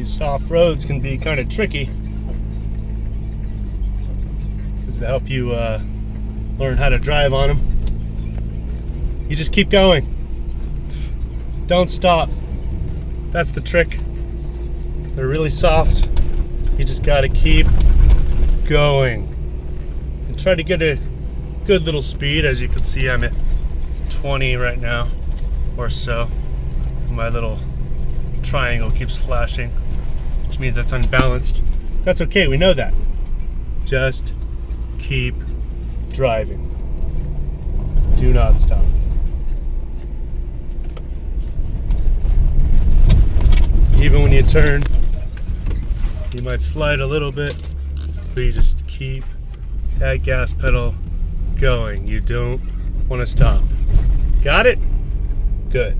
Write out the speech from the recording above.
these soft roads can be kind of tricky. This is to help you learn how to drive on them. You just keep going. Don't stop. That's the trick. They're really soft. You just gotta keep going. And try to get a good little speed. As you can see, I'm at 20 right now or so. My little triangle keeps flashing, which means that's unbalanced. That's okay, we know that. Just keep driving. Do not stop. Even when you turn, you might slide a little bit, but you just keep that gas pedal going. You don't want to stop. Got it? Good.